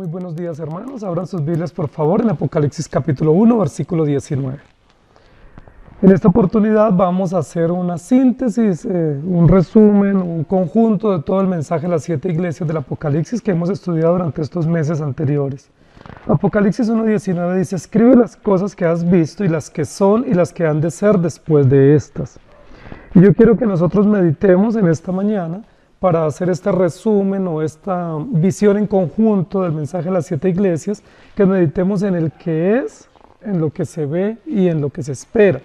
Muy buenos días, hermanos. Abran sus Biblias, por favor, en Apocalipsis capítulo 1, versículo 19. En esta oportunidad vamos a hacer una síntesis, un resumen, un conjunto de todo el mensaje de las 7 iglesias del Apocalipsis que hemos estudiado durante estos meses anteriores. Apocalipsis 1:19 dice: escribe las cosas que has visto y las que son y las que han de ser después de estas. Y yo quiero que nosotros meditemos en esta mañana para hacer este resumen o esta visión en conjunto del mensaje de las 7 iglesias, que meditemos en el que es, en lo que se ve y en lo que se espera.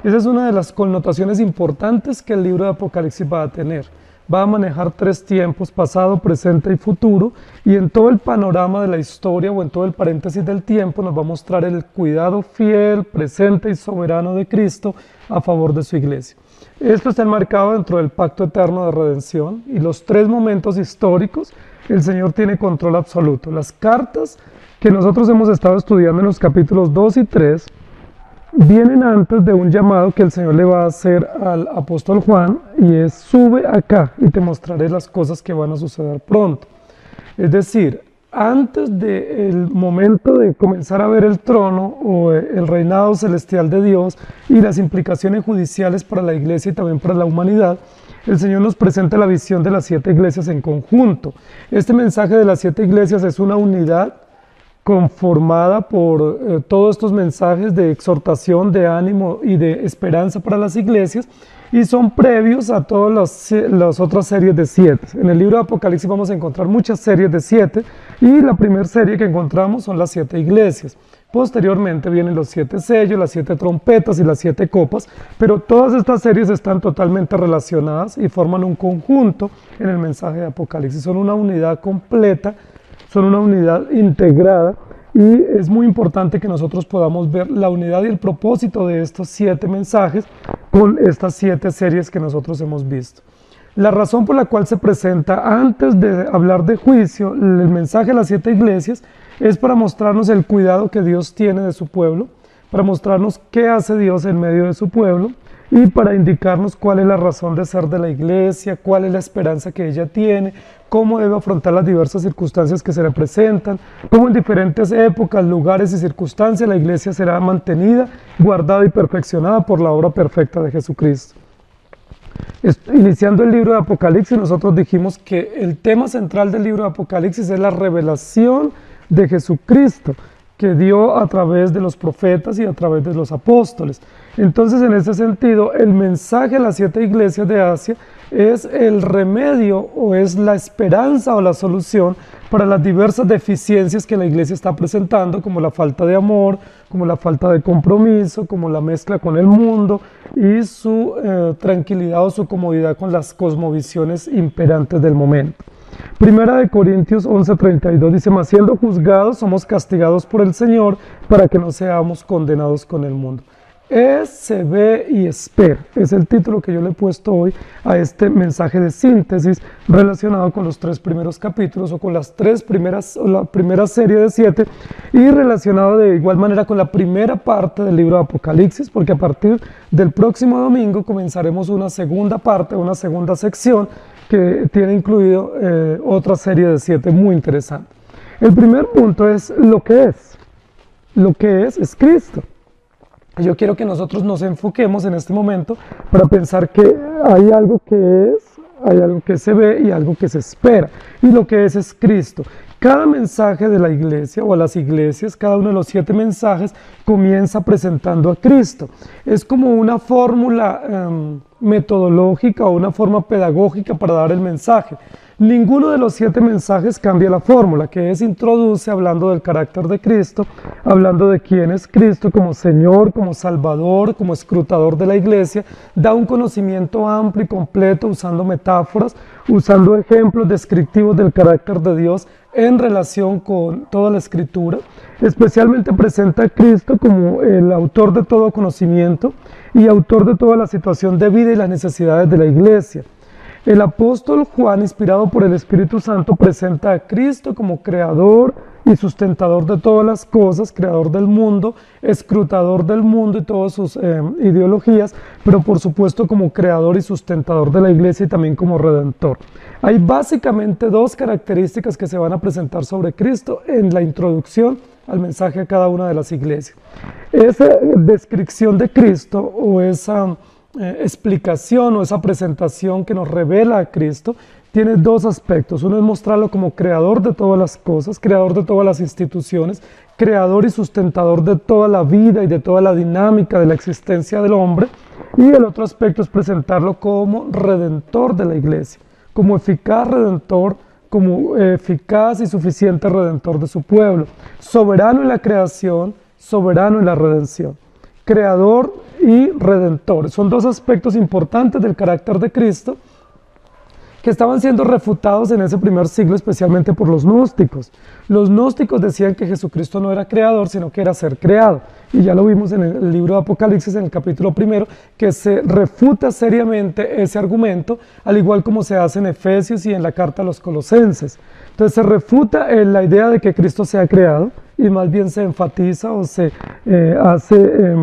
Esa es una de las connotaciones importantes que el libro de Apocalipsis va a tener. Va a manejar 3 tiempos, pasado, presente y futuro, y en todo el panorama de la historia o en todo el paréntesis del tiempo nos va a mostrar el cuidado fiel, presente y soberano de Cristo a favor de su iglesia. Esto está enmarcado dentro del pacto eterno de redención y los 3 momentos históricos el Señor tiene control absoluto. Las cartas que nosotros hemos estado estudiando en los capítulos 2 y 3 vienen antes de un llamado que el Señor le va a hacer al apóstol Juan, y es: sube acá y te mostraré las cosas que van a suceder pronto. Es decir, antes del momento de comenzar a ver el trono o el reinado celestial de Dios y las implicaciones judiciales para la iglesia y también para la humanidad, el Señor nos presenta la visión de las 7 iglesias en conjunto. Este mensaje de las 7 iglesias es una unidad conformada por todos estos mensajes de exhortación, de ánimo y de esperanza para las iglesias, y son previos a todas las otras series de 7. En el libro de Apocalipsis vamos a encontrar muchas series de 7, y la primera serie que encontramos son las 7 iglesias. Posteriormente vienen los 7 sellos, las 7 trompetas y las 7 copas, pero todas estas series están totalmente relacionadas y forman un conjunto en el mensaje de Apocalipsis. Son una unidad completa, son una unidad integrada, y es muy importante que nosotros podamos ver la unidad y el propósito de estos 7 mensajes con estas 7 series que nosotros hemos visto. La razón por la cual se presenta antes de hablar de juicio el mensaje de las 7 iglesias es para mostrarnos el cuidado que Dios tiene de su pueblo, para mostrarnos qué hace Dios en medio de su pueblo, y para indicarnos cuál es la razón de ser de la iglesia, cuál es la esperanza que ella tiene, cómo debe afrontar las diversas circunstancias que se le presentan, cómo en diferentes épocas, lugares y circunstancias la iglesia será mantenida, guardada y perfeccionada por la obra perfecta de Jesucristo. Iniciando el libro de Apocalipsis, nosotros dijimos que el tema central del libro de Apocalipsis es la revelación de Jesucristo, que dio a través de los profetas y a través de los apóstoles. Entonces, en ese sentido, el mensaje a las 7 iglesias de Asia es el remedio o es la esperanza o la solución para las diversas deficiencias que la iglesia está presentando, como la falta de amor, como la falta de compromiso, como la mezcla con el mundo y su tranquilidad o su comodidad con las cosmovisiones imperantes del momento. Primera de Corintios 11:32 dice: mas siendo juzgados somos castigados por el Señor para que no seamos condenados con el mundo. Se ve y espera. Es el título que yo le he puesto hoy a este mensaje de síntesis relacionado con los 3 primeros capítulos o con las 3 primeras, o la primera serie de 7, y relacionado de igual manera con la primera parte del libro de Apocalipsis, porque a partir del próximo domingo comenzaremos una segunda parte, una segunda sección que tiene incluido otra serie de 7 muy interesante. El primer punto es lo que es. Lo que es Cristo. Yo quiero que nosotros nos enfoquemos en este momento para pensar que hay algo que es, hay algo que se ve y algo que se espera. Y lo que es Cristo. Cada mensaje de la iglesia o a las iglesias, cada uno de los 7 mensajes comienza presentando a Cristo. Es como una fórmula metodológica o una forma pedagógica para dar el mensaje. Ninguno de los 7 mensajes cambia la fórmula, que es introduce hablando del carácter de Cristo, hablando de quién es Cristo como Señor, como Salvador, como escrutador de la iglesia, da un conocimiento amplio y completo usando metáforas, usando ejemplos descriptivos del carácter de Dios en relación con toda la Escritura. Especialmente presenta a Cristo como el autor de todo conocimiento y autor de toda la situación de vida y las necesidades de la iglesia. El apóstol Juan, inspirado por el Espíritu Santo, presenta a Cristo como creador y sustentador de todas las cosas, creador del mundo, escrutador del mundo y todas sus ideologías, pero por supuesto como creador y sustentador de la iglesia y también como redentor. Hay básicamente dos características que se van a presentar sobre Cristo en la introducción al mensaje a cada una de las iglesias. Esa descripción de Cristo o esa explicación o esa presentación que nos revela a Cristo tiene dos aspectos. Uno es mostrarlo como creador de todas las cosas, creador de todas las instituciones, creador y sustentador de toda la vida y de toda la dinámica de la existencia del hombre. Y el otro aspecto es presentarlo como redentor de la iglesia, como eficaz redentor, como eficaz y suficiente redentor de su pueblo, soberano en la creación, soberano en la redención. Creador y redentor. Son dos aspectos importantes del carácter de Cristo que estaban siendo refutados en ese primer siglo, especialmente por los gnósticos. Los gnósticos decían que Jesucristo no era creador, sino que era ser creado. Y ya lo vimos en el libro de Apocalipsis, en el capítulo 1, que se refuta seriamente ese argumento, al igual como se hace en Efesios y en la carta a los Colosenses. Entonces se refuta la idea de que Cristo sea creado, y más bien se enfatiza o se hace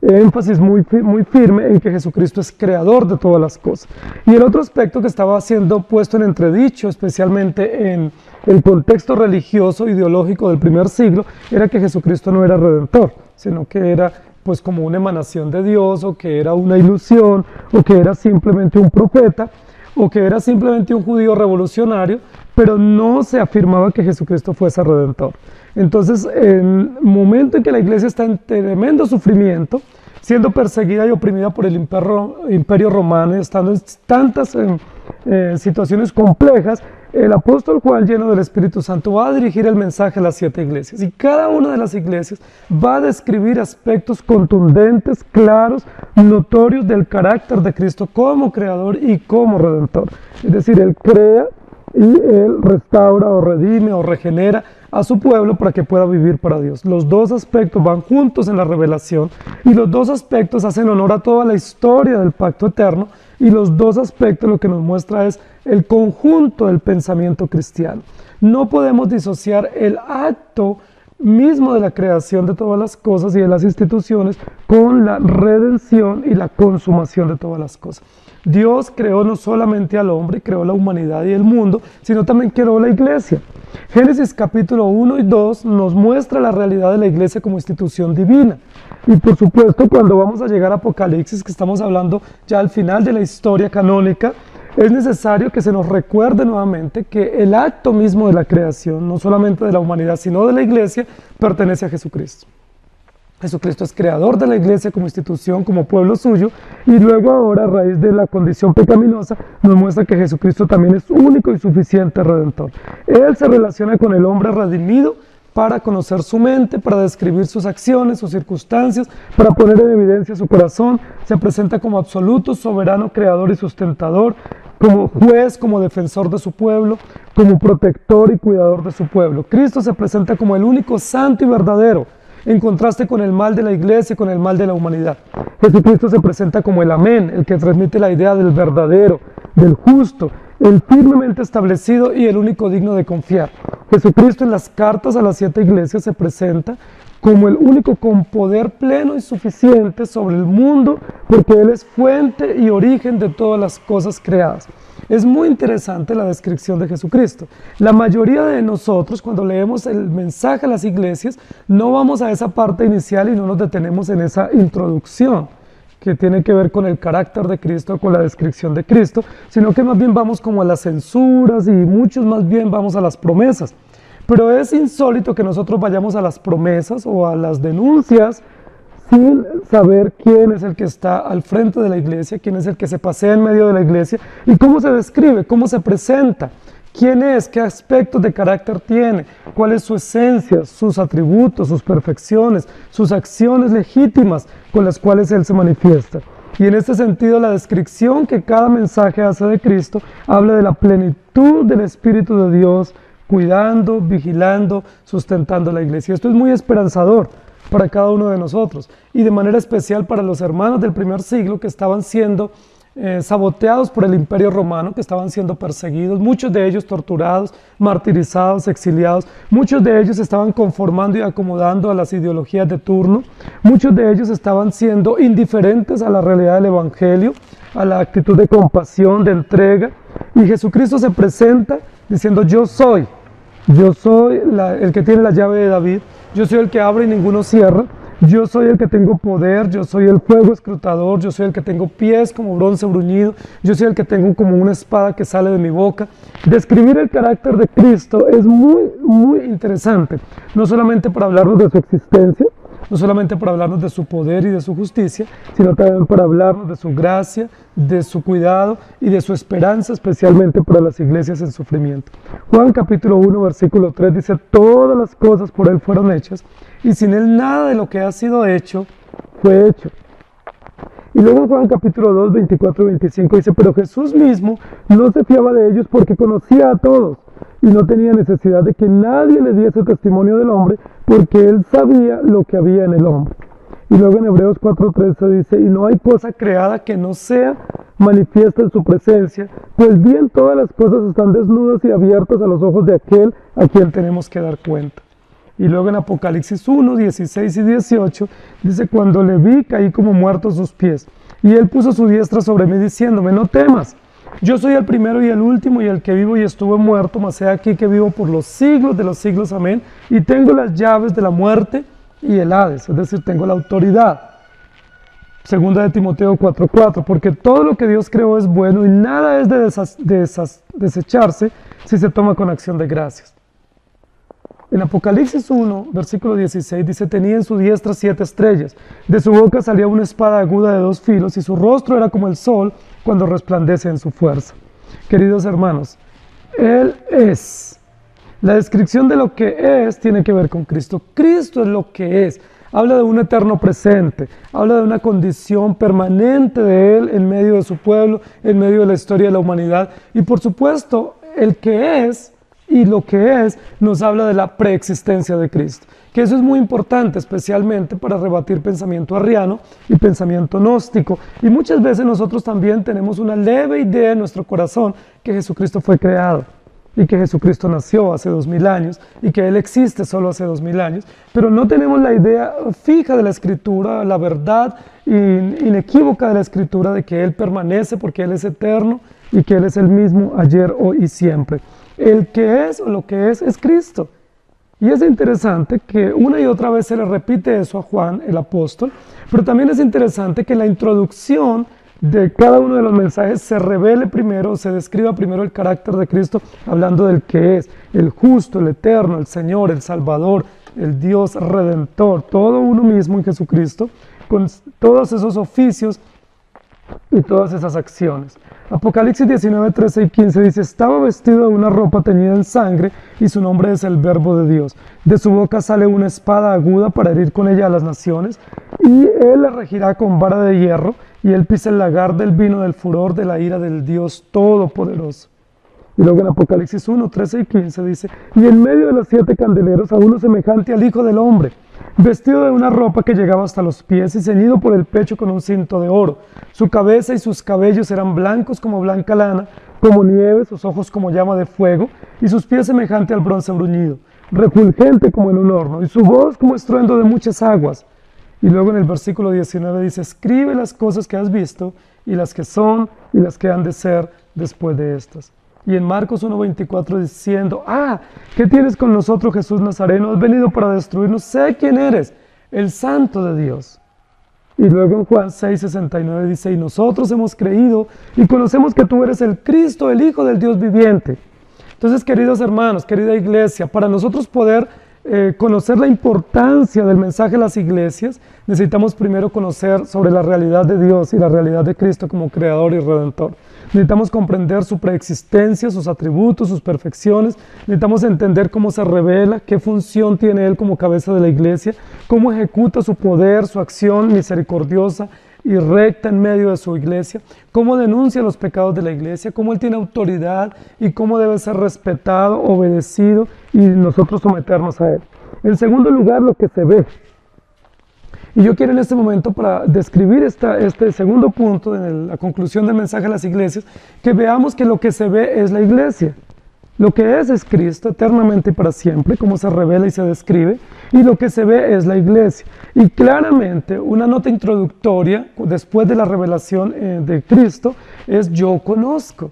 énfasis muy firme en que Jesucristo es creador de todas las cosas. Y el otro aspecto que estaba siendo puesto en entredicho, especialmente en el contexto religioso ideológico del primer siglo, era que Jesucristo no era redentor, sino que era pues como una emanación de Dios, o que era una ilusión, o que era simplemente un profeta, o que era simplemente un judío revolucionario, pero no se afirmaba que Jesucristo fuese redentor. Entonces, en el momento en que la iglesia está en tremendo sufrimiento, siendo perseguida y oprimida por el imperio romano, estando en tantas situaciones complejas, el apóstol Juan, lleno del Espíritu Santo, va a dirigir el mensaje a las 7 iglesias. Y cada una de las iglesias va a describir aspectos contundentes, claros, notorios del carácter de Cristo como creador y como redentor. Es decir, Él crea y Él restaura o redime o regenera a su pueblo para que pueda vivir para Dios. Los dos aspectos van juntos en la revelación, y los dos aspectos hacen honor a toda la historia del pacto eterno, y los dos aspectos lo que nos muestra es el conjunto del pensamiento cristiano. No podemos disociar el acto mismo de la creación de todas las cosas y de las instituciones con la redención y la consumación de todas las cosas. Dios creó no solamente al hombre, creó la humanidad y el mundo, sino también creó la iglesia. Génesis capítulo 1 y 2 nos muestra la realidad de la iglesia como institución divina. Y por supuesto, cuando vamos a llegar a Apocalipsis, que estamos hablando ya al final de la historia canónica, es necesario que se nos recuerde nuevamente que el acto mismo de la creación, no solamente de la humanidad, sino de la iglesia, pertenece a Jesucristo. Jesucristo es creador de la iglesia como institución, como pueblo suyo, y luego ahora, a raíz de la condición pecaminosa, nos muestra que Jesucristo también es único y suficiente redentor. Él se relaciona con el hombre redimido para conocer su mente, para describir sus acciones, sus circunstancias, para poner en evidencia su corazón. Se presenta como absoluto, soberano, creador y sustentador, como juez, como defensor de su pueblo, como protector y cuidador de su pueblo. Cristo se presenta como el único santo y verdadero, en contraste con el mal de la iglesia, con el mal de la humanidad. Jesucristo se presenta como el amén, el que transmite la idea del verdadero, del justo, el firmemente establecido y el único digno de confiar. Jesucristo en las cartas a las 7 iglesias se presenta como el único con poder pleno y suficiente sobre el mundo, porque Él es fuente y origen de todas las cosas creadas. Es muy interesante la descripción de Jesucristo. La mayoría de nosotros, cuando leemos el mensaje a las iglesias, no vamos a esa parte inicial y no nos detenemos en esa introducción que tiene que ver con el carácter de Cristo, con la descripción de Cristo, sino que más bien vamos como a las censuras, y muchos más bien vamos a las promesas. Pero es insólito que nosotros vayamos a las promesas o a las denuncias sin saber quién es el que está al frente de la iglesia, quién es el que se pasea en medio de la iglesia, y cómo se describe, cómo se presenta, quién es, qué aspectos de carácter tiene, cuál es su esencia, sus atributos, sus perfecciones, sus acciones legítimas con las cuales Él se manifiesta. Y en este sentido, la descripción que cada mensaje hace de Cristo habla de la plenitud del Espíritu de Dios, cuidando, vigilando, sustentando la iglesia. Esto es muy esperanzador para cada uno de nosotros, y de manera especial para los hermanos del primer siglo que estaban siendo saboteados por el Imperio Romano, que estaban siendo perseguidos, muchos de ellos torturados, martirizados, exiliados, muchos de ellos estaban conformando y acomodando a las ideologías de turno, muchos de ellos estaban siendo indiferentes a la realidad del Evangelio, a la actitud de compasión, de entrega, y Jesucristo se presenta diciendo: yo soy el que tiene la llave de David, yo soy el que abre y ninguno cierra, yo soy el que tengo poder, yo soy el fuego escrutador, yo soy el que tengo pies como bronce bruñido, yo soy el que tengo como una espada que sale de mi boca. Describir el carácter de Cristo es muy interesante, no solamente para hablarnos de su existencia, no solamente para hablarnos de su poder y de su justicia, sino también para hablarnos de su gracia, de su cuidado y de su esperanza, especialmente para las iglesias en sufrimiento. Juan capítulo 1, versículo 3 dice: todas las cosas por Él fueron hechas, y sin Él nada de lo que ha sido hecho fue hecho. Y luego en Juan capítulo 2, 24 y 25 dice: pero Jesús mismo no se fiaba de ellos porque conocía a todos, y no tenía necesidad de que nadie le diese testimonio del hombre, porque Él sabía lo que había en el hombre. Y luego en Hebreos 4:13 dice: y no hay cosa creada que no sea manifiesta en su presencia, pues bien todas las cosas están desnudas y abiertas a los ojos de aquel a quien tenemos que dar cuenta. Y luego en Apocalipsis 1, 16 y 18 dice: cuando le vi, caí como muerto a sus pies, y Él puso su diestra sobre mí diciéndome: no temas, yo soy el primero y el último, y el que vivo y estuve muerto, mas he aquí que vivo por los siglos de los siglos, amén, y tengo las llaves de la muerte y el Hades, es decir, tengo la autoridad. Segunda de Timoteo 4:4, porque todo lo que Dios creó es bueno, y nada es de desecharse si se toma con acción de gracias. En Apocalipsis 1, versículo 16 dice: tenía en su diestra 7 estrellas, de su boca salía una espada aguda de 2 filos, y su rostro era como el sol cuando resplandece en su fuerza. Queridos hermanos, Él es. La descripción de lo que es tiene que ver con Cristo. Cristo es lo que es. Habla de un eterno presente, habla de una condición permanente de Él en medio de su pueblo, en medio de la historia de la humanidad. Y por supuesto, el que es y lo que es nos habla de la preexistencia de Cristo, que eso es muy importante, especialmente para rebatir pensamiento arriano y pensamiento gnóstico. Y muchas veces nosotros también tenemos una leve idea en nuestro corazón que Jesucristo fue creado y que Jesucristo nació hace 2000 años y que Él existe solo hace 2000 años, pero no tenemos la idea fija de la Escritura, la verdad inequívoca de la Escritura de que Él permanece porque Él es eterno y que Él es el mismo ayer, hoy y siempre. El que es o lo que es Cristo. Y es interesante que una y otra vez se le repite eso a Juan, el apóstol, pero también es interesante que la introducción de cada uno de los mensajes se revele primero, se describa primero el carácter de Cristo, hablando del que es, el justo, el eterno, el Señor, el Salvador, el Dios Redentor, todo uno mismo en Jesucristo, con todos esos oficios y todas esas acciones. Apocalipsis 19, 13 y 15 dice: estaba vestido de una ropa teñida en sangre, y su nombre es el Verbo de Dios. De su boca sale una espada aguda para herir con ella a las naciones, y Él la regirá con vara de hierro, y Él pisa el lagar del vino del furor de la ira del Dios Todopoderoso. Y luego en Apocalipsis 1, 13 y 15 dice: y en medio de los 7 candeleros a uno semejante al Hijo del Hombre, vestido de una ropa que llegaba hasta los pies y ceñido por el pecho con un cinto de oro. Su cabeza y sus cabellos eran blancos como blanca lana, como nieve, sus ojos como llama de fuego, y sus pies semejante al bronce bruñido, refulgente como en un horno, y su voz como estruendo de muchas aguas. Y luego en el versículo 19 dice: escribe las cosas que has visto, y las que son, y las que han de ser después de estas. Y en Marcos 1:24 diciendo: ¿qué tienes con nosotros, Jesús Nazareno? Has venido para destruirnos. Sé quién eres, el Santo de Dios. Y luego en Juan 6:69 dice: y nosotros hemos creído y conocemos que tú eres el Cristo, el Hijo del Dios viviente. Entonces, queridos hermanos, querida iglesia, para nosotros poder conocer la importancia del mensaje de las iglesias, necesitamos primero conocer sobre la realidad de Dios y la realidad de Cristo como Creador y Redentor. Necesitamos comprender su preexistencia, sus atributos, sus perfecciones. Necesitamos entender cómo se revela, qué función tiene Él como cabeza de la iglesia, cómo ejecuta su poder, su acción misericordiosa y recta en medio de su iglesia, cómo denuncia los pecados de la iglesia, cómo Él tiene autoridad y cómo debe ser respetado, obedecido y nosotros someternos a Él. En segundo lugar, lo que se ve. Y yo quiero en este momento, para describir este segundo punto, en la conclusión del mensaje a las iglesias, que veamos que lo que se ve es la iglesia. Lo que es Cristo eternamente y para siempre, como se revela y se describe, y lo que se ve es la iglesia. Y claramente una nota introductoria, después de la revelación de Cristo, es yo conozco.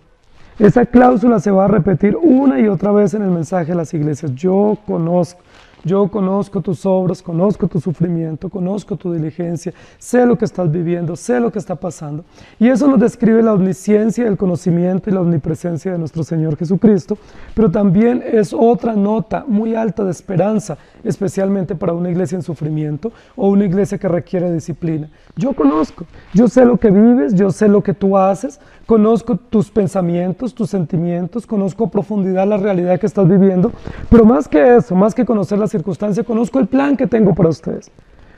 Esa cláusula se va a repetir una y otra vez en el mensaje a las iglesias. Yo conozco. Yo conozco tus obras, conozco tu sufrimiento, conozco tu diligencia, sé lo que estás viviendo, sé lo que está pasando. Y eso nos describe la omnisciencia, el conocimiento y la omnipresencia de nuestro Señor Jesucristo, pero también es otra nota muy alta de esperanza, especialmente para una iglesia en sufrimiento o una iglesia que requiere disciplina. Yo conozco, yo sé lo que vives, yo sé lo que tú haces, conozco tus pensamientos, tus sentimientos, conozco a profundidad la realidad que estás viviendo, pero más que eso, más que conocer las circunstancias, conozco el plan que tengo para ustedes.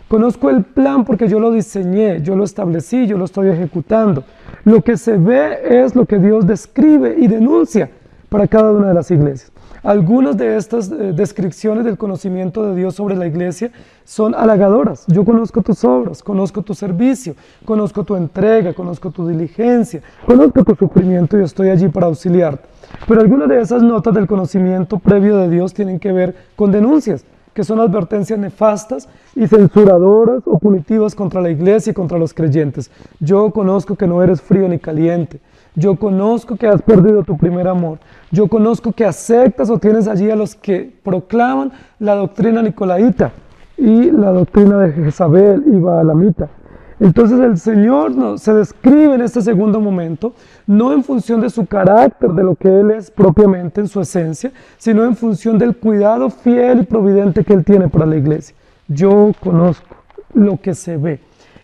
Conozco el plan porque yo lo diseñé, yo lo establecí, yo lo estoy ejecutando. Lo que se ve es lo que Dios describe y denuncia para cada una de las iglesias. Algunas de estas descripciones del conocimiento de Dios sobre la iglesia son halagadoras. Yo conozco tus obras, conozco tu servicio, conozco tu entrega, conozco tu diligencia, conozco tu sufrimiento y estoy allí para auxiliarte. Pero algunas de esas notas del conocimiento previo de Dios tienen que ver con denuncias, que son advertencias nefastas y censuradoras o punitivas contra la iglesia y contra los creyentes. Yo conozco que no eres frío ni caliente. Yo conozco que has perdido tu primer amor. Yo conozco que aceptas o tienes allí a los que proclaman la doctrina nicolaíta y la doctrina de Jezabel y Baalamita. Entonces el Señor se describe en este segundo momento, no en función de su carácter, de lo que Él es propiamente en su esencia, sino en función del cuidado fiel y providente que Él tiene para la iglesia. Yo conozco lo que se ve.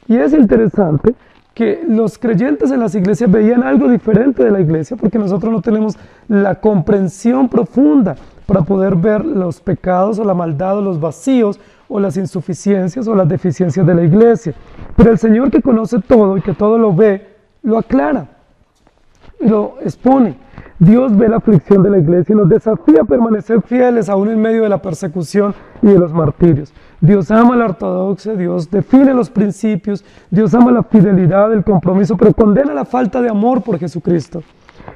Y es interesante que los creyentes en las iglesias veían algo diferente de la iglesia, porque nosotros no tenemos la comprensión profunda para poder ver los pecados o la maldad o los vacíos o las insuficiencias o las deficiencias de la iglesia. Pero el Señor, que conoce todo y que todo lo ve, lo aclara y lo expone. Dios ve la aflicción de la iglesia y nos desafía a permanecer fieles aún en medio de la persecución y de los martirios. Dios ama la ortodoxia, Dios define los principios, Dios ama la fidelidad, el compromiso, pero condena la falta de amor por Jesucristo.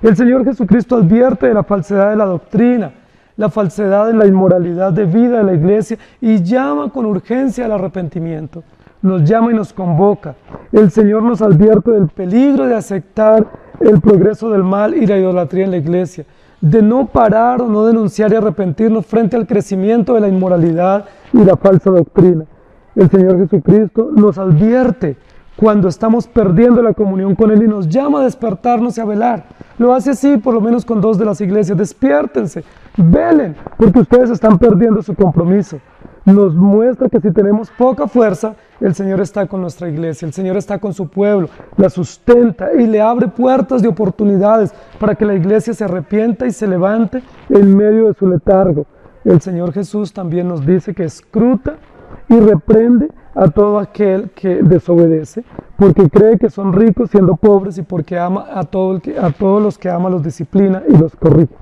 El Señor Jesucristo advierte de la falsedad de la doctrina, la falsedad de la inmoralidad de vida de la iglesia y llama con urgencia al arrepentimiento. Nos llama y nos convoca. El Señor nos advierte del peligro de aceptar el progreso del mal y la idolatría en la iglesia, de no parar o no denunciar y arrepentirnos frente al crecimiento de la inmoralidad y la falsa doctrina. El Señor Jesucristo nos advierte cuando estamos perdiendo la comunión con Él y nos llama a despertarnos y a velar. Lo hace así por lo menos con 2 de las iglesias. Despiértense, velen, porque ustedes están perdiendo su compromiso. Nos muestra que si tenemos poca fuerza, el Señor está con nuestra iglesia, el Señor está con su pueblo, la sustenta y le abre puertas de oportunidades para que la iglesia se arrepienta y se levante en medio de su letargo. El Señor Jesús también nos dice que escruta y reprende a todo aquel que desobedece, porque cree que son ricos siendo pobres y porque ama a todos los que ama los disciplina y los corrige.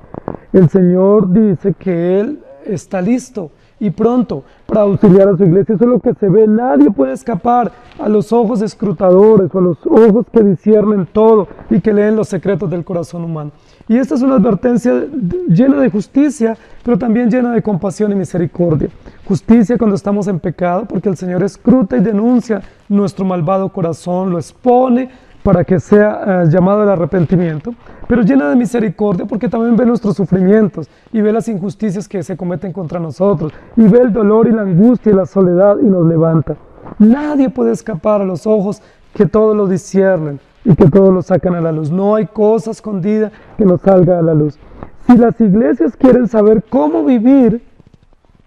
El Señor dice que Él está listo y pronto para auxiliar a su iglesia. Eso es lo que se ve. Nadie puede escapar a los ojos escrutadores o a los ojos que disciernen todo y que leen los secretos del corazón humano. Y esta es una advertencia llena de justicia, pero también llena de compasión y misericordia. Justicia cuando estamos en pecado, porque el Señor escruta y denuncia nuestro malvado corazón, lo expone para que sea llamado al arrepentimiento, pero llena de misericordia porque también ve nuestros sufrimientos y ve las injusticias que se cometen contra nosotros y ve el dolor y la angustia y la soledad y nos levanta. Nadie puede escapar a los ojos que todos lo disciernen y que todos lo sacan a la luz. No hay cosa escondida que no salga a la luz. Si las iglesias quieren saber cómo vivir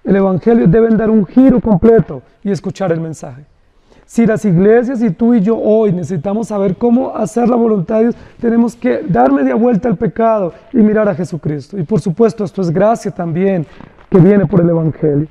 el Evangelio, deben dar un giro completo y escuchar el mensaje. Si las iglesias y tú y yo hoy necesitamos saber cómo hacer la voluntad de Dios, tenemos que dar media vuelta al pecado y mirar a Jesucristo. Y por supuesto, esto es gracia también que viene por el Evangelio.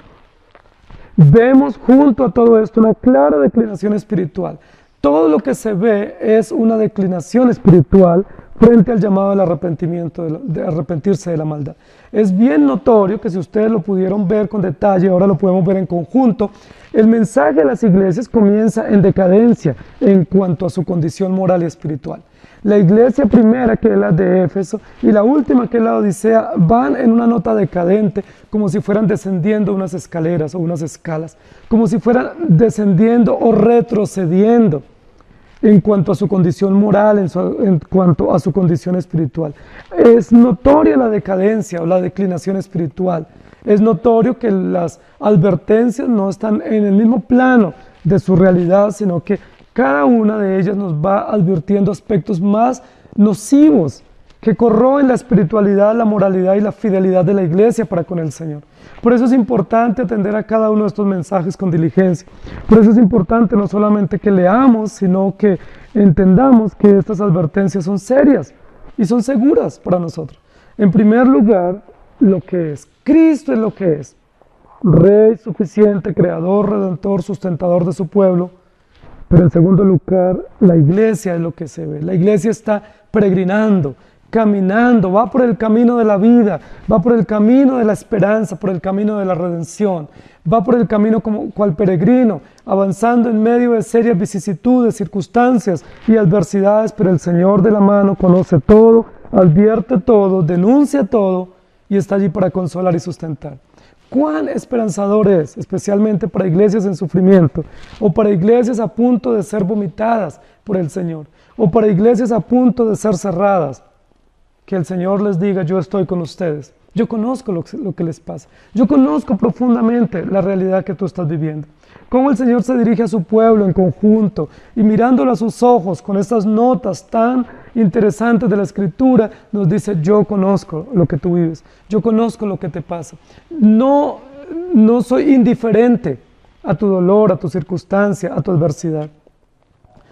Vemos junto a todo esto una clara declinación espiritual. Todo lo que se ve es una declinación espiritual frente al llamado del arrepentimiento, de arrepentirse de la maldad. Es bien notorio que si ustedes lo pudieron ver con detalle, ahora lo podemos ver en conjunto, el mensaje de las iglesias comienza en decadencia en cuanto a su condición moral y espiritual. La iglesia primera, que es la de Éfeso, y la última, que es la Odisea, van en una nota decadente, como si fueran descendiendo unas escaleras o unas escalas, como si fueran descendiendo o retrocediendo en cuanto a su condición moral, en cuanto a su condición espiritual. Es notoria la decadencia o la declinación espiritual. Es notorio que las advertencias no están en el mismo plano de su realidad, sino que cada una de ellas nos va advirtiendo aspectos más nocivos que corroen la espiritualidad, la moralidad y la fidelidad de la iglesia para con el Señor. Por eso es importante atender a cada uno de estos mensajes con diligencia. Por eso es importante no solamente que leamos, sino que entendamos que estas advertencias son serias y son seguras para nosotros. En primer lugar, lo que es. Cristo es lo que es. Rey suficiente, creador, redentor, sustentador de su pueblo. Pero en segundo lugar, la iglesia es lo que se ve. La iglesia está peregrinando, caminando, va por el camino de la vida, va por el camino de la esperanza, por el camino de la redención, va por el camino como cual peregrino, avanzando en medio de serias vicisitudes, circunstancias y adversidades, pero el Señor de la mano conoce todo, advierte todo, denuncia todo y está allí para consolar y sustentar. Cuán esperanzador es, especialmente para iglesias en sufrimiento, o para iglesias a punto de ser vomitadas por el Señor, o para iglesias a punto de ser cerradas, que el Señor les diga: yo estoy con ustedes, yo conozco lo que les pasa, yo conozco profundamente la realidad que tú estás viviendo. Cómo el Señor se dirige a su pueblo en conjunto y mirándolo a sus ojos con estas notas tan interesantes de la Escritura, nos dice: yo conozco lo que tú vives, yo conozco lo que te pasa. No soy indiferente a tu dolor, a tu circunstancia, a tu adversidad.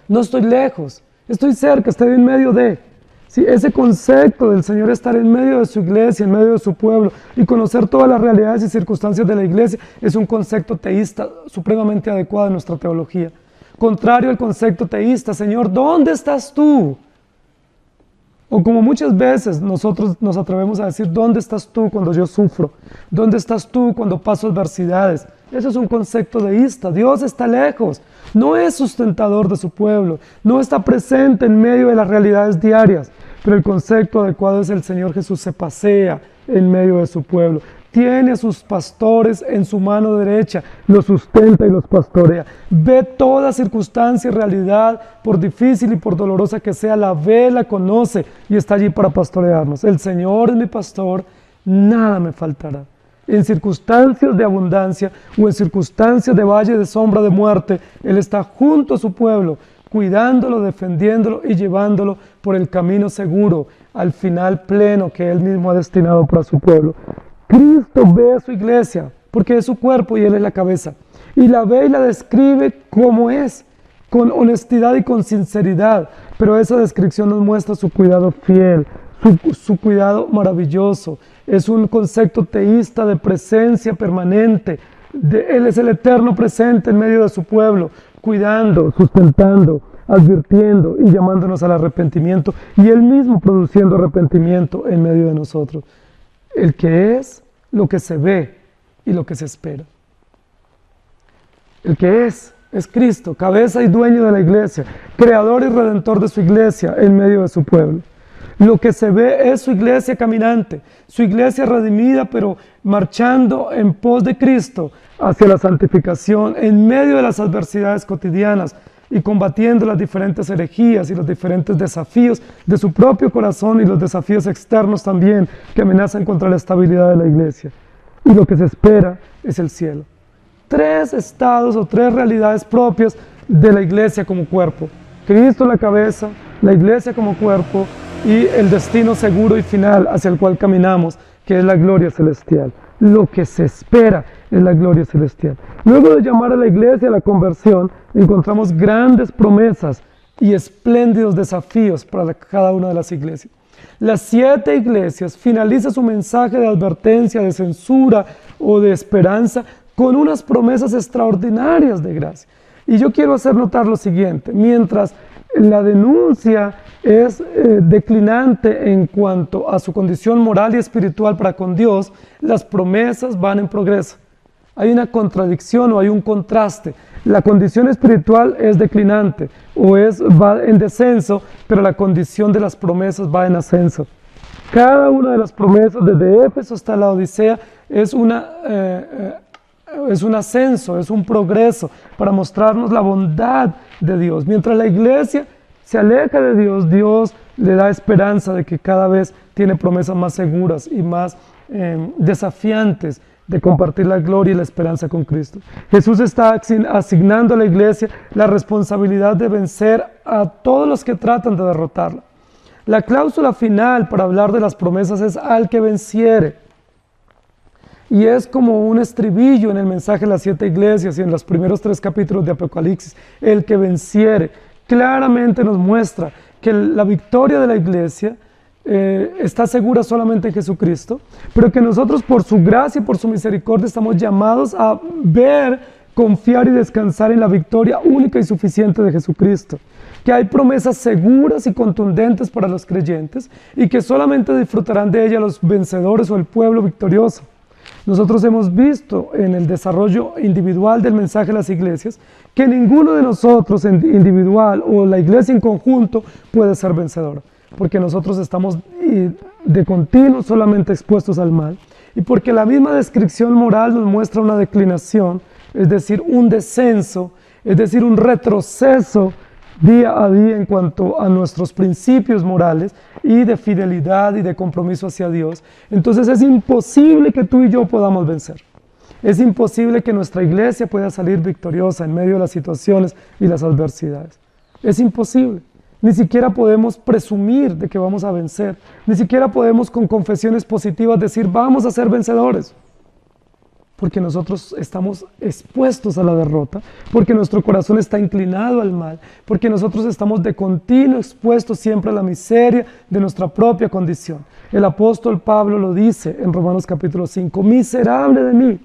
No estoy lejos, estoy cerca, estoy en medio de. Sí, ese concepto del Señor estar en medio de su iglesia, en medio de su pueblo y conocer todas las realidades y circunstancias de la iglesia es un concepto teísta supremamente adecuado en nuestra teología. Contrario al concepto teísta: Señor, ¿dónde estás tú? O como muchas veces nosotros nos atrevemos a decir: ¿dónde estás tú cuando yo sufro? ¿Dónde estás tú cuando paso adversidades? Eso es un concepto deísta. Dios está lejos, no es sustentador de su pueblo, no está presente en medio de las realidades diarias, pero el concepto adecuado es: el Señor Jesús se pasea en medio de su pueblo, tiene a sus pastores en su mano derecha, los sustenta y los pastorea, ve toda circunstancia y realidad, por difícil y por dolorosa que sea, la ve, la conoce y está allí para pastorearnos. El Señor es mi pastor, nada me faltará. En circunstancias de abundancia o en circunstancias de valle de sombra de muerte, Él está junto a su pueblo, cuidándolo, defendiéndolo y llevándolo por el camino seguro al final pleno que Él mismo ha destinado para su pueblo. Cristo ve a su iglesia porque es su cuerpo y Él es la cabeza, y la ve y la describe como es, con honestidad y con sinceridad, pero esa descripción nos muestra su cuidado fiel, su cuidado maravilloso. Es un concepto teísta de presencia permanente. Él es el eterno presente en medio de su pueblo, cuidando, sustentando, advirtiendo y llamándonos al arrepentimiento, y Él mismo produciendo arrepentimiento en medio de nosotros. El que es lo que se ve y lo que se espera. El que es Cristo, cabeza y dueño de la iglesia, creador y redentor de su iglesia en medio de su pueblo. Lo que se ve es su iglesia caminante, su iglesia redimida, pero marchando en pos de Cristo hacia la santificación en medio de las adversidades cotidianas y combatiendo las diferentes herejías y los diferentes desafíos de su propio corazón y los desafíos externos también que amenazan contra la estabilidad de la iglesia. Y lo que se espera es el cielo. 3 estados o 3 realidades propias de la iglesia como cuerpo: Cristo la cabeza, la iglesia como cuerpo y el destino seguro y final hacia el cual caminamos, que es la gloria celestial. Lo que se espera es la gloria celestial. Luego de llamar a la iglesia a la conversión, encontramos grandes promesas y espléndidos desafíos para cada una de las iglesias. Las 7 iglesias finalizan su mensaje de advertencia, de censura o de esperanza con unas promesas extraordinarias de gracia. Y yo quiero hacer notar lo siguiente: mientras la denuncia es declinante en cuanto a su condición moral y espiritual para con Dios, las promesas van en progreso. Hay una contradicción o hay un contraste. La condición espiritual es declinante o va en descenso, pero la condición de las promesas va en ascenso. Cada una de las promesas, desde Éfeso hasta la Odisea, es un ascenso, es un progreso para mostrarnos la bondad de Dios. Mientras la iglesia se aleja de Dios, Dios le da esperanza de que cada vez tiene promesas más seguras y más desafiantes de compartir la gloria y la esperanza con Cristo. Jesús está asignando a la iglesia la responsabilidad de vencer a todos los que tratan de derrotarla. La cláusula final para hablar de las promesas es al que venciere. Y es como un estribillo en el mensaje de las 7 iglesias y en los primeros 3 capítulos de Apocalipsis. El que venciere claramente nos muestra que la victoria de la iglesia está segura solamente en Jesucristo, pero que nosotros por su gracia y por su misericordia estamos llamados a ver, confiar y descansar en la victoria única y suficiente de Jesucristo. Que hay promesas seguras y contundentes para los creyentes y que solamente disfrutarán de ella los vencedores o el pueblo victorioso. Nosotros hemos visto en el desarrollo individual del mensaje de las iglesias que ninguno de nosotros en individual o la iglesia en conjunto puede ser vencedor, porque nosotros estamos de continuo solamente expuestos al mal y porque la misma descripción moral nos muestra una declinación, es decir, un descenso, es decir, un retroceso día a día en cuanto a nuestros principios morales y de fidelidad y de compromiso hacia Dios. Entonces es imposible que tú y yo podamos vencer. Es imposible que nuestra iglesia pueda salir victoriosa en medio de las situaciones y las adversidades. Es imposible. Ni siquiera podemos presumir de que vamos a vencer. Ni siquiera podemos con confesiones positivas decir vamos a ser vencedores. Porque nosotros estamos expuestos a la derrota, porque nuestro corazón está inclinado al mal, porque nosotros estamos de continuo expuestos siempre a la miseria de nuestra propia condición. El apóstol Pablo lo dice en Romanos capítulo 5, miserable de mí,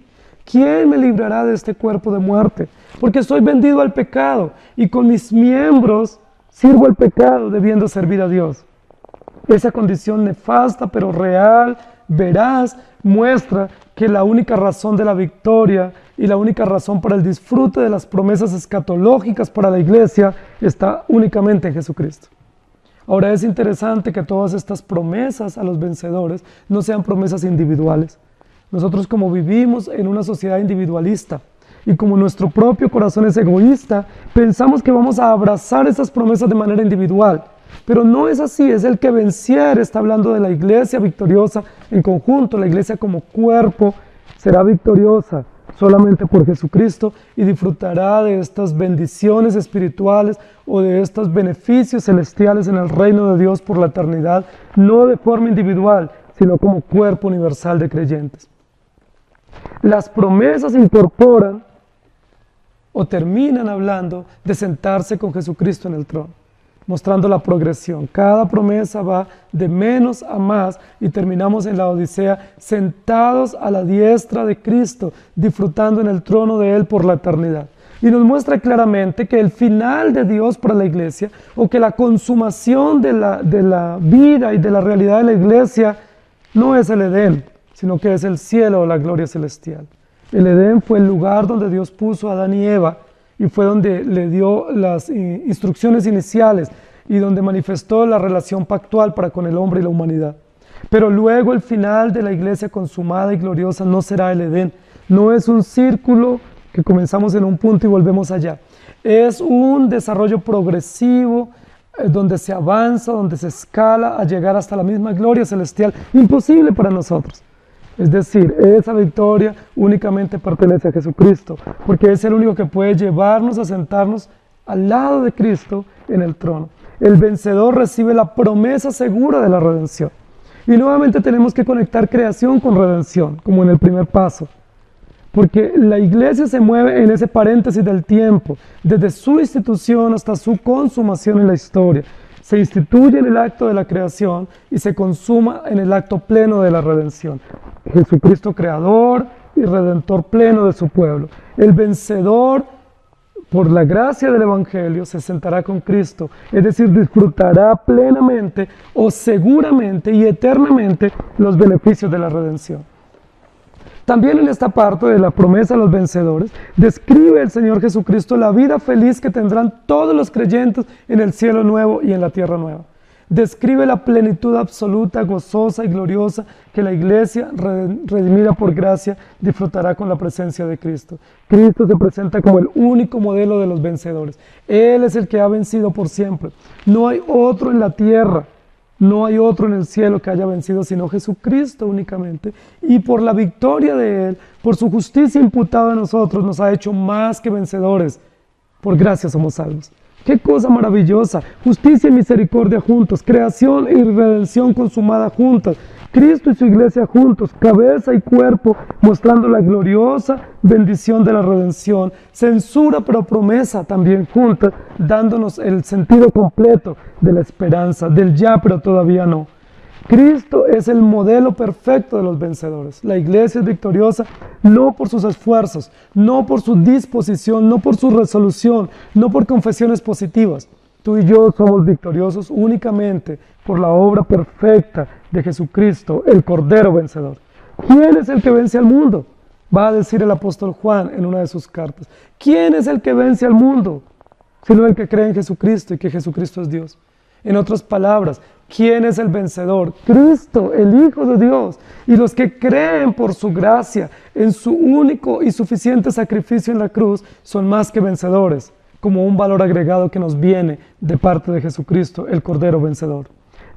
¿quién me librará de este cuerpo de muerte? Porque estoy vendido al pecado y con mis miembros sirvo al pecado debiendo servir a Dios. Esa condición nefasta pero real, veraz, muestra que la única razón de la victoria y la única razón para el disfrute de las promesas escatológicas para la iglesia está únicamente en Jesucristo. Ahora es interesante que todas estas promesas a los vencedores no sean promesas individuales. Nosotros como vivimos en una sociedad individualista y como nuestro propio corazón es egoísta, pensamos que vamos a abrazar esas promesas de manera individual. Pero no es así, es el que venciere, está hablando de la iglesia victoriosa en conjunto, la iglesia como cuerpo será victoriosa solamente por Jesucristo y disfrutará de estas bendiciones espirituales o de estos beneficios celestiales en el reino de Dios por la eternidad, no de forma individual, sino como cuerpo universal de creyentes. Las promesas incorporan o terminan hablando de sentarse con Jesucristo en el trono, mostrando la progresión. Cada promesa va de menos a más y terminamos en la Odisea sentados a la diestra de Cristo, disfrutando en el trono de Él por la eternidad. Y nos muestra claramente que el final de Dios para la iglesia, o que la consumación de la vida y de la realidad de la iglesia no es el Edén, sino que es el cielo o la gloria celestial. El Edén fue el lugar donde Dios puso a Adán y Eva, y fue donde le dio las instrucciones iniciales y donde manifestó la relación pactual para con el hombre y la humanidad. Pero luego el final de la iglesia consumada y gloriosa no será el Edén. No es un círculo que comenzamos en un punto y volvemos allá. Es un desarrollo progresivo donde se avanza, donde se escala a llegar hasta la misma gloria celestial, imposible para nosotros. Es decir, esa victoria únicamente pertenece a Jesucristo, porque es el único que puede llevarnos a sentarnos al lado de Cristo en el trono. El vencedor recibe la promesa segura de la redención. Y nuevamente tenemos que conectar creación con redención, como en el primer paso. Porque la iglesia se mueve en ese paréntesis del tiempo, desde su institución hasta su consumación en la historia. Se instituye en el acto de la creación y se consuma en el acto pleno de la redención. Jesucristo creador y redentor pleno de su pueblo. El vencedor por la gracia del Evangelio, se sentará con Cristo, es decir, disfrutará plenamente o seguramente y eternamente los beneficios de la redención. También en esta parte de la promesa a los vencedores, describe el Señor Jesucristo la vida feliz que tendrán todos los creyentes en el cielo nuevo y en la tierra nueva. Describe la plenitud absoluta, gozosa y gloriosa que la iglesia, redimida por gracia, disfrutará con la presencia de Cristo. Cristo se presenta como el único modelo de los vencedores. Él es el que ha vencido por siempre. No hay otro en la tierra, no hay otro en el cielo que haya vencido sino Jesucristo únicamente. Y por la victoria de Él, por su justicia imputada a nosotros, nos ha hecho más que vencedores. Por gracia somos salvos. ¡Qué cosa maravillosa! Justicia y misericordia juntos, creación y redención consumada juntas, Cristo y su iglesia juntos, cabeza y cuerpo, mostrando la gloriosa bendición de la redención, censura pero promesa también juntas, dándonos el sentido completo de la esperanza, del ya pero todavía no. Cristo es el modelo perfecto de los vencedores. La iglesia es victoriosa no por sus esfuerzos, no por su disposición, no por su resolución, no por confesiones positivas. Tú y yo somos victoriosos únicamente por la obra perfecta de Jesucristo, el Cordero vencedor. ¿Quién es el que vence al mundo? Va a decir el apóstol Juan en una de sus cartas. ¿Quién es el que vence al mundo? Sino el que cree en Jesucristo y que Jesucristo es Dios. En otras palabras, ¿quién es el vencedor? Cristo, el Hijo de Dios. Y los que creen por su gracia en su único y suficiente sacrificio en la cruz son más que vencedores, como un valor agregado que nos viene de parte de Jesucristo, el Cordero vencedor.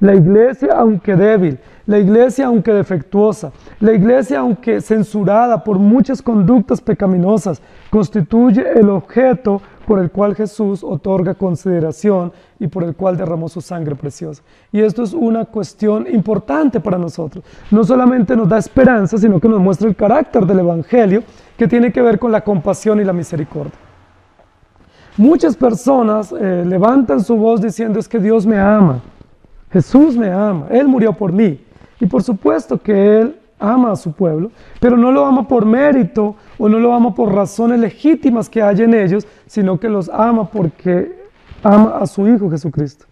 La iglesia, aunque débil, la iglesia, aunque defectuosa, la iglesia, aunque censurada por muchas conductas pecaminosas, constituye el objeto por el cual Jesús otorga consideración y por el cual derramó su sangre preciosa. Y esto es una cuestión importante para nosotros. No solamente nos da esperanza, sino que nos muestra el carácter del Evangelio, que tiene que ver con la compasión y la misericordia. Muchas personas levantan su voz diciendo: es que Dios me ama, Jesús me ama, Él murió por mí. Y por supuesto que Él ama a su pueblo, pero no lo ama por mérito o no lo ama por razones legítimas que hay en ellos, sino que los ama porque ama a su Hijo Jesucristo.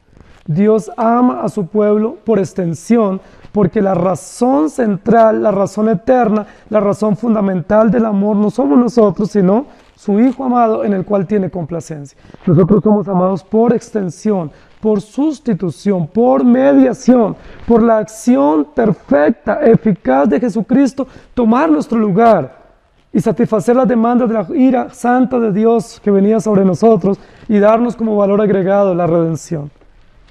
Dios ama a su pueblo por extensión, porque la razón central, la razón eterna, la razón fundamental del amor no somos nosotros, sino su Hijo amado en el cual tiene complacencia. Nosotros somos amados por extensión, por sustitución, por mediación, por la acción perfecta, eficaz de Jesucristo, tomar nuestro lugar y satisfacer las demandas de la ira santa de Dios que venía sobre nosotros y darnos como valor agregado la redención.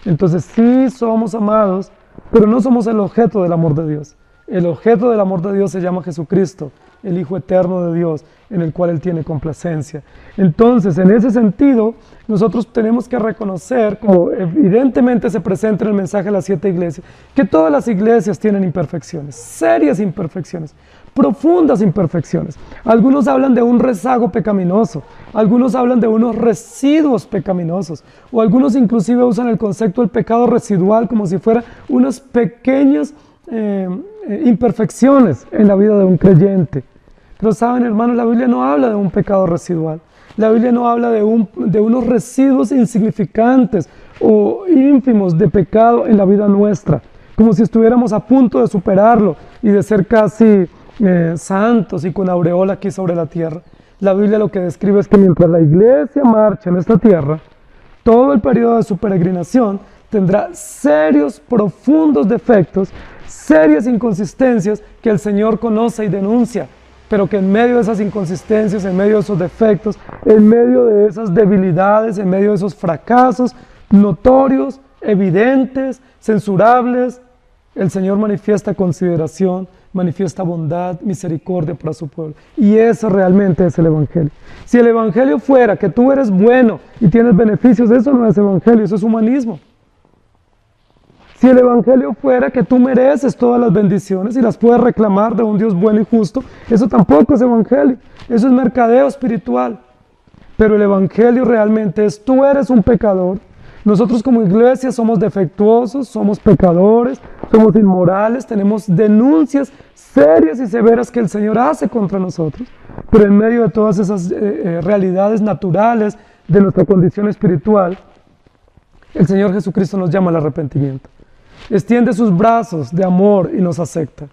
Entonces sí somos amados, pero no somos el objeto del amor de Dios. El objeto del amor de Dios se llama Jesucristo, el Hijo eterno de Dios, en el cual Él tiene complacencia. Entonces, en ese sentido, nosotros tenemos que reconocer, como evidentemente se presenta en el mensaje de las 7 iglesias, que todas las iglesias tienen imperfecciones, serias imperfecciones, profundas imperfecciones. Algunos hablan de un rezago pecaminoso, algunos hablan de unos residuos pecaminosos, o algunos inclusive usan el concepto del pecado residual como si fuera unas pequeñas imperfecciones en la vida de un creyente. Pero saben, hermanos, la Biblia no habla de un pecado residual. La Biblia no habla de unos residuos insignificantes o ínfimos de pecado en la vida nuestra, como si estuviéramos a punto de superarlo y de ser casi santos y con aureola aquí sobre la tierra. La Biblia lo que describe es que mientras la iglesia marcha en esta tierra, todo el periodo de su peregrinación tendrá serios, profundos defectos, serias inconsistencias que el Señor conoce y denuncia, pero que en medio de esas inconsistencias, en medio de esos defectos, en medio de esas debilidades, en medio de esos fracasos notorios, evidentes, censurables, el Señor manifiesta consideración, manifiesta bondad, misericordia para su pueblo. Y eso realmente es el Evangelio. Si el Evangelio fuera que tú eres bueno y tienes beneficios, eso no es Evangelio, eso es humanismo. Si el Evangelio fuera que tú mereces todas las bendiciones y las puedes reclamar de un Dios bueno y justo, eso tampoco es Evangelio, eso es mercadeo espiritual. Pero el Evangelio realmente es: tú eres un pecador, Nosotros como iglesia somos defectuosos, somos pecadores, somos inmorales, tenemos denuncias serias y severas que el Señor hace contra nosotros, pero en medio de todas esas realidades naturales de nuestra condición espiritual, el Señor Jesucristo nos llama al arrepentimiento. Extiende sus brazos de amor y nos acepta.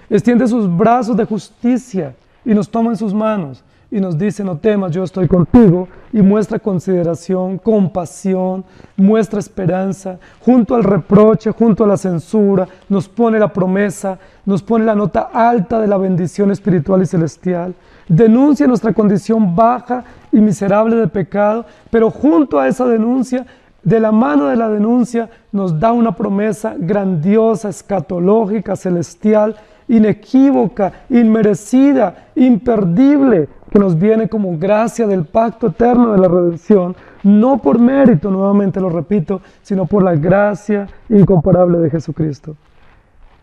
Extiende sus brazos de justicia y nos toma en sus manos y nos dice: no temas, yo estoy contigo, y muestra consideración, compasión, muestra esperanza, junto al reproche, junto a la censura, nos pone la promesa, nos pone la nota alta de la bendición espiritual y celestial, denuncia nuestra condición baja y miserable de pecado, pero junto a esa denuncia, de la mano de la denuncia, nos da una promesa grandiosa, escatológica, celestial, inequívoca, inmerecida, imperdible, que nos viene como gracia del pacto eterno de la redención, no por mérito, nuevamente lo repito, sino por la gracia incomparable de Jesucristo.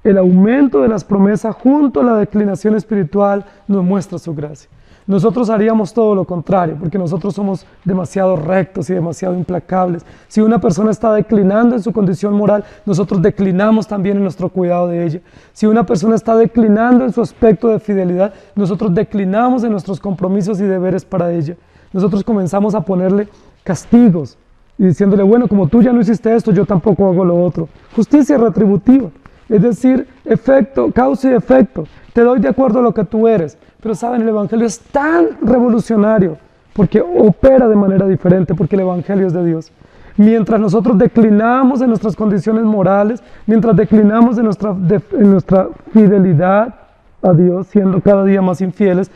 El aumento de las promesas junto a la declinación espiritual nos muestra su gracia. Nosotros haríamos todo lo contrario, porque nosotros somos demasiado rectos y demasiado implacables. Si una persona está declinando en su condición moral, nosotros declinamos también en nuestro cuidado de ella. Si una persona está declinando en su aspecto de fidelidad, nosotros declinamos en nuestros compromisos y deberes para ella. Nosotros comenzamos a ponerle castigos y diciéndole: bueno, como tú ya no hiciste esto, yo tampoco hago lo otro. Justicia retributiva, es decir, efecto, causa y efecto. Te doy de acuerdo a lo que tú eres. Pero saben, el Evangelio es tan revolucionario porque opera de manera diferente, porque el Evangelio es de Dios. Mientras nosotros declinamos en nuestras condiciones morales, mientras declinamos en nuestra fidelidad a Dios, siendo cada día más infieles,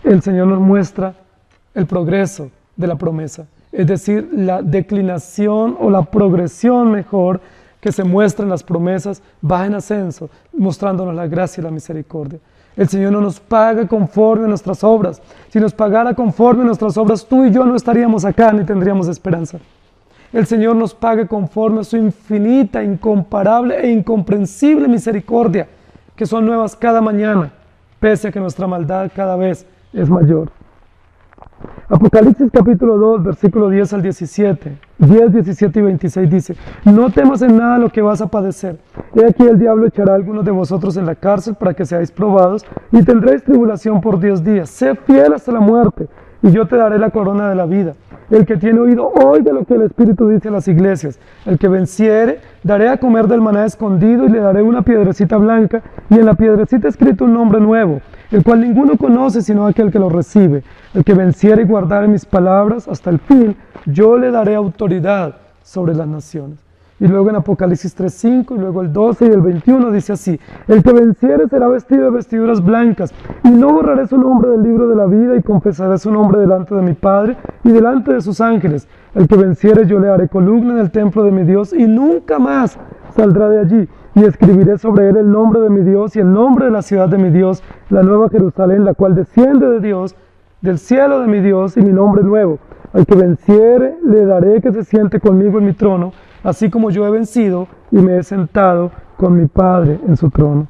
el Señor nos muestra el progreso de la promesa. Es decir, la declinación o la progresión mejor que se muestra en las promesas va en ascenso, mostrándonos la gracia y la misericordia. El Señor no nos paga conforme a nuestras obras. Si nos pagara conforme a nuestras obras, tú y yo no estaríamos acá ni tendríamos esperanza. El Señor nos paga conforme a su infinita, incomparable e incomprensible misericordia, que son nuevas cada mañana, pese a que nuestra maldad cada vez es mayor. Apocalipsis capítulo 2, versículo 10 al 17, 10, 17 y 26 dice: no temas en nada lo que vas a padecer. He aquí el diablo echará a algunos de vosotros en la cárcel para que seáis probados y tendréis tribulación por 10 días. Sé fiel hasta la muerte y yo te daré la corona de la vida. El que tiene oído, oiga lo que el Espíritu dice a las iglesias. El que venciere, daré a comer del maná escondido y le daré una piedrecita blanca y en la piedrecita escrito un nombre nuevo, el cual ninguno conoce sino aquel que lo recibe. El que venciere y guardare mis palabras hasta el fin, yo le daré autoridad sobre las naciones. Y luego en Apocalipsis 3:5 y luego el 12 y el 21 dice así: el que venciere será vestido de vestiduras blancas y no borraré su nombre del libro de la vida y confesaré su nombre delante de mi Padre y delante de sus ángeles. El que venciere yo le haré columna en el templo de mi Dios y nunca más saldrá de allí. Y escribiré sobre él el nombre de mi Dios y el nombre de la ciudad de mi Dios, la nueva Jerusalén, la cual desciende de Dios, del cielo de mi Dios, y mi nombre nuevo. Al que venciere le daré que se siente conmigo en mi trono, así como yo he vencido y me he sentado con mi Padre en su trono.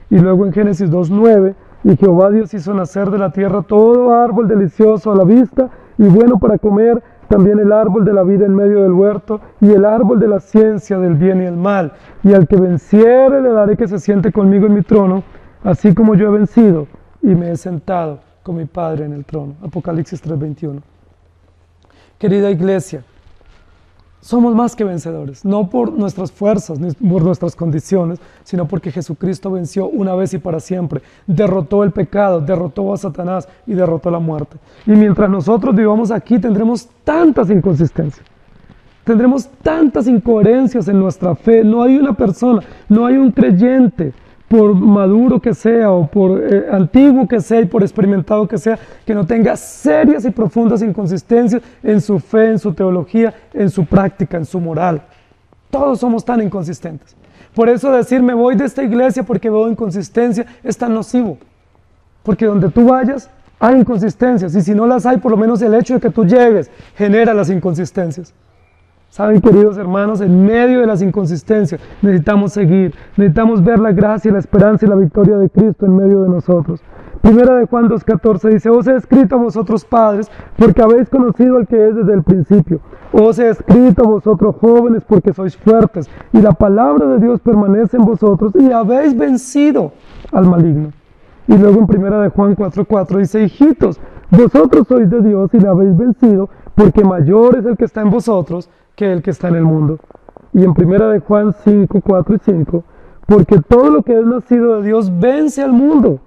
Y luego en Génesis 2:9, y Jehová Dios hizo nacer de la tierra todo árbol delicioso a la vista y bueno para comer, también el árbol de la vida en medio del huerto y el árbol de la ciencia del bien y el mal. Y al que venciere le daré que se siente conmigo en mi trono, así como yo he vencido y me he sentado con mi Padre en el trono. Apocalipsis 3:21. Querida iglesia, somos más que vencedores, no por nuestras fuerzas ni por nuestras condiciones, sino porque Jesucristo venció una vez y para siempre, derrotó el pecado, derrotó a Satanás y derrotó la muerte. Y mientras nosotros vivamos aquí tendremos tantas inconsistencias, tendremos tantas incoherencias en nuestra fe. No hay una persona, no hay un creyente, por maduro que sea o por antiguo que sea y por experimentado que sea, que no tenga serias y profundas inconsistencias en su fe, en su teología, en su práctica, en su moral. Todos somos tan inconsistentes. Por eso decir me voy de esta iglesia porque veo inconsistencia es tan nocivo. Porque donde tú vayas hay inconsistencias y si no las hay, por lo menos el hecho de que tú llegues genera las inconsistencias. Saben, queridos hermanos, en medio de las inconsistencias necesitamos seguir, necesitamos ver la gracia, la esperanza y la victoria de Cristo en medio de nosotros. Primera de Juan 2:14 dice, os he escrito a vosotros padres, porque habéis conocido al que es desde el principio. Os he escrito a vosotros jóvenes, porque sois fuertes, y la palabra de Dios permanece en vosotros, y habéis vencido al maligno. Y luego en Primera de Juan 4:4 dice, hijitos, vosotros sois de Dios y le habéis vencido, porque mayor es el que está en vosotros que el que está en el mundo. Y en Primera de Juan 5:4 y 5, porque todo lo que es nacido de Dios vence al mundo.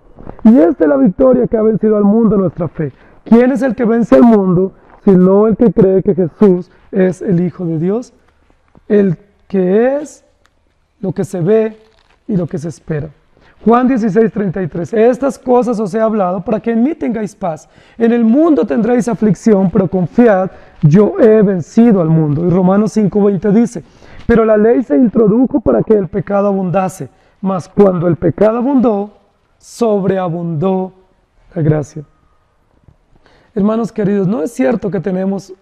Y esta es la victoria que ha vencido al mundo, nuestra fe. ¿Quién es el que vence al mundo, sino el que cree que Jesús es el Hijo de Dios? El que es lo que se ve y lo que se espera. Juan 16:33, estas cosas os he hablado para que en mí tengáis paz. En el mundo tendréis aflicción, pero confiad, yo he vencido al mundo. Y Romanos 5:20 dice, pero la ley se introdujo para que el pecado abundase, mas cuando el pecado abundó, sobreabundó la gracia. Hermanos queridos, no es cierto que tenemos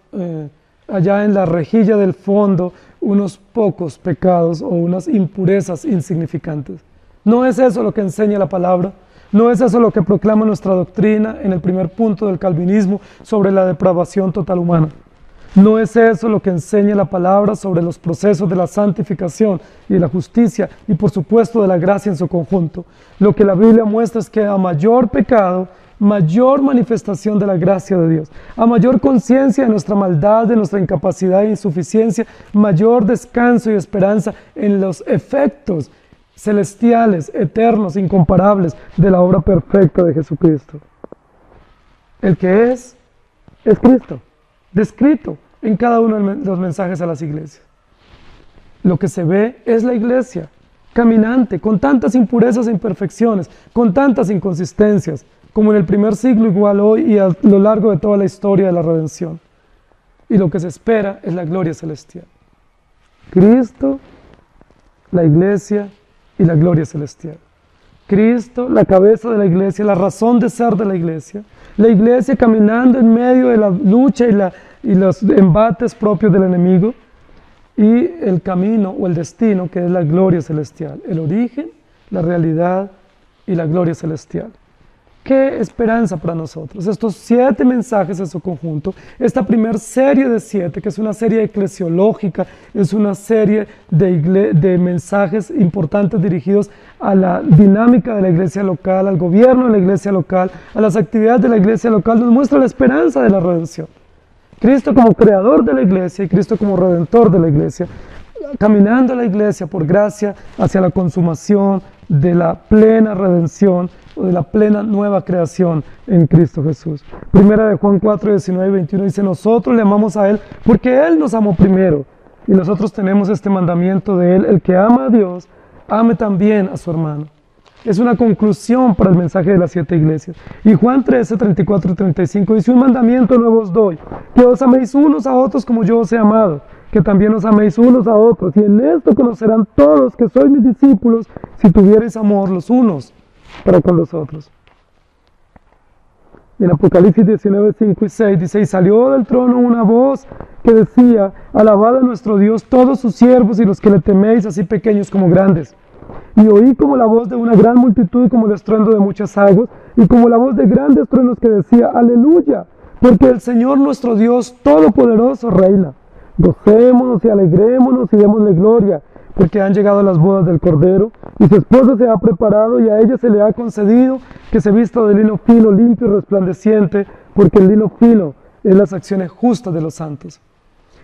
allá en la rejilla del fondo unos pocos pecados o unas impurezas insignificantes. No es eso lo que enseña la palabra, no es eso lo que proclama nuestra doctrina en el primer punto del calvinismo sobre la depravación total humana. No es eso lo que enseña la palabra sobre los procesos de la santificación y de la justicia y por supuesto de la gracia en su conjunto. Lo que la Biblia muestra es que a mayor pecado, mayor manifestación de la gracia de Dios. A mayor conciencia de nuestra maldad, de nuestra incapacidad e insuficiencia, mayor descanso y esperanza en los efectos celestiales, eternos, incomparables de la obra perfecta de Jesucristo. El que es Cristo, descrito en cada uno de los mensajes a las iglesias. Lo que se ve es la iglesia, caminante, con tantas impurezas e imperfecciones, con tantas inconsistencias, como en el primer siglo igual hoy y a lo largo de toda la historia de la redención. Y lo que se espera es la gloria celestial. Cristo, la iglesia y la gloria celestial. Cristo, la cabeza de la iglesia, la razón de ser de la iglesia caminando en medio de la lucha y los embates propios del enemigo, y el camino o el destino que es la gloria celestial, el origen, la realidad y la gloria celestial. ¡Qué esperanza para nosotros! Estos 7 mensajes en su conjunto, esta primera serie de 7, que es una serie eclesiológica, es una serie de mensajes importantes dirigidos a la dinámica de la iglesia local, al gobierno de la iglesia local, a las actividades de la iglesia local, nos muestra la esperanza de la redención. Cristo como creador de la iglesia y Cristo como redentor de la iglesia, caminando a la iglesia por gracia hacia la consumación de la plena redención o de la plena nueva creación en Cristo Jesús. Primera de Juan 4, 19 y 21 dice, nosotros le amamos a Él porque Él nos amó primero. Y nosotros tenemos este mandamiento de Él, el que ama a Dios, ame también a su hermano. Es una conclusión para el mensaje de las 7 iglesias. Y Juan 13, 34 y 35 dice, un mandamiento nuevo os doy, que os améis unos a otros como yo os he amado, que también os améis unos a otros, y en esto conocerán todos que sois mis discípulos, si tuviereis amor los unos para con los otros. Y en Apocalipsis 19, 5 y 6 dice, y salió del trono una voz que decía, alabad a nuestro Dios todos sus siervos y los que le teméis, así pequeños como grandes. Y oí como la voz de una gran multitud y como el estruendo de muchas aguas, y como la voz de grandes truenos que decía, aleluya, porque el Señor nuestro Dios Todopoderoso reina. Gocémonos y alegrémonos y démosle gloria, porque han llegado las bodas del Cordero, y su esposa se ha preparado, y a ella se le ha concedido que se vista de lino fino, limpio y resplandeciente, porque el lino fino es las acciones justas de los santos.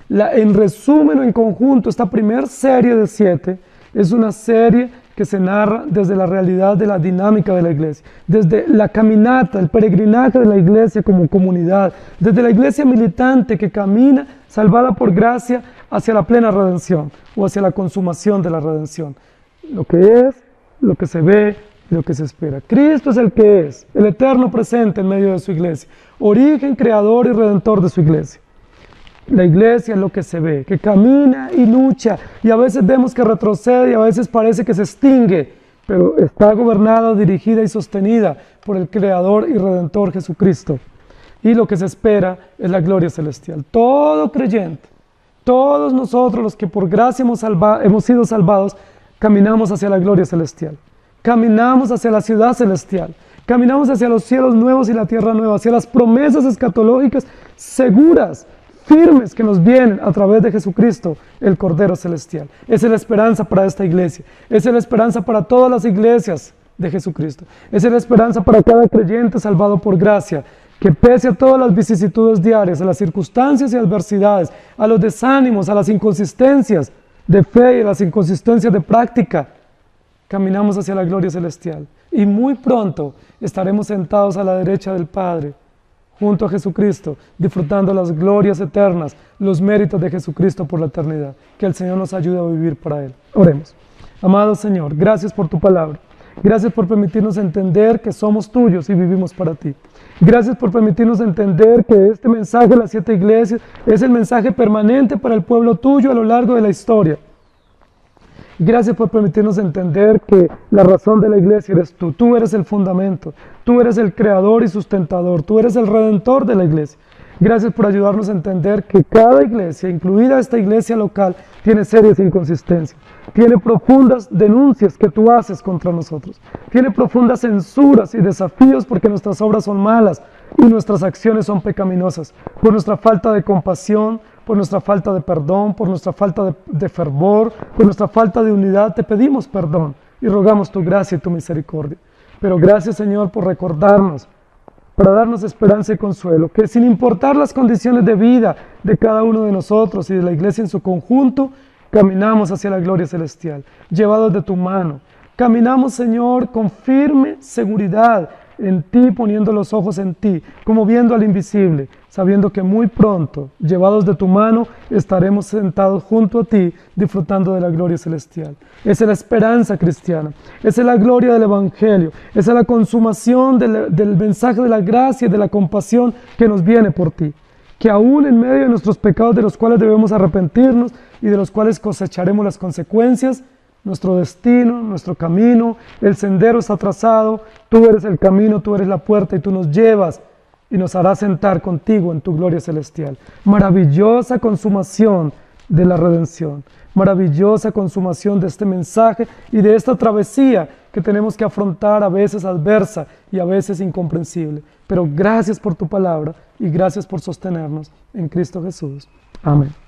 En resumen o en conjunto, esta primera serie de 7 es una serie que se narra desde la realidad de la dinámica de la iglesia, desde la caminata, el peregrinaje de la iglesia como comunidad, desde la iglesia militante que camina salvada por gracia hacia la plena redención o hacia la consumación de la redención. Lo que es, lo que se ve y lo que se espera. Cristo es el que es, el eterno presente en medio de su iglesia, origen, creador y redentor de su iglesia. La iglesia es lo que se ve, que camina y lucha, y a veces vemos que retrocede y a veces parece que se extingue, pero está gobernada, dirigida y sostenida por el Creador y Redentor Jesucristo. Y lo que se espera es la gloria celestial. Todo creyente, todos nosotros los que por gracia hemos sido salvados, caminamos hacia la gloria celestial. Caminamos hacia la ciudad celestial. Caminamos hacia los cielos nuevos y la tierra nueva, hacia las promesas escatológicas seguras, firmes que nos vienen a través de Jesucristo, el Cordero Celestial. Esa es la esperanza para esta iglesia. Esa es la esperanza para todas las iglesias de Jesucristo. Esa es la esperanza para cada creyente salvado por gracia, que pese a todas las vicisitudes diarias, a las circunstancias y adversidades, a los desánimos, a las inconsistencias de fe y a las inconsistencias de práctica, caminamos hacia la gloria celestial. Y muy pronto estaremos sentados a la derecha del Padre, junto a Jesucristo, disfrutando las glorias eternas, los méritos de Jesucristo por la eternidad. Que el Señor nos ayude a vivir para Él. Oremos. Amado Señor, gracias por tu palabra. Gracias por permitirnos entender que somos tuyos y vivimos para ti. Gracias por permitirnos entender que este mensaje de las 7 iglesias es el mensaje permanente para el pueblo tuyo a lo largo de la historia. Gracias por permitirnos entender que la razón de la iglesia eres tú. Tú eres el fundamento, tú eres el creador y sustentador, tú eres el redentor de la iglesia. Gracias por ayudarnos a entender que cada iglesia, incluida esta iglesia local, tiene serias inconsistencias, tiene profundas denuncias que tú haces contra nosotros, tiene profundas censuras y desafíos porque nuestras obras son malas y nuestras acciones son pecaminosas, por nuestra falta de compasión, por nuestra falta de perdón, por nuestra falta de fervor, por nuestra falta de unidad. Te pedimos perdón y rogamos tu gracia y tu misericordia. Pero gracias, Señor, por recordarnos, para darnos esperanza y consuelo, que sin importar las condiciones de vida de cada uno de nosotros y de la iglesia en su conjunto, caminamos hacia la gloria celestial, llevados de tu mano. Caminamos, Señor, con firme seguridad en ti, poniendo los ojos en ti, como viendo al invisible, sabiendo que muy pronto, llevados de tu mano, estaremos sentados junto a ti, disfrutando de la gloria celestial. Esa es la esperanza cristiana, esa es la gloria del Evangelio, esa es la consumación del mensaje de la gracia y de la compasión que nos viene por ti. Que aún en medio de nuestros pecados, de los cuales debemos arrepentirnos y de los cuales cosecharemos las consecuencias, nuestro destino, nuestro camino, el sendero está trazado, tú eres el camino, tú eres la puerta y tú nos llevas y nos harás sentar contigo en tu gloria celestial. Maravillosa consumación de la redención, maravillosa consumación de este mensaje y de esta travesía que tenemos que afrontar, a veces adversa y a veces incomprensible. Pero gracias por tu palabra y gracias por sostenernos en Cristo Jesús. Amén.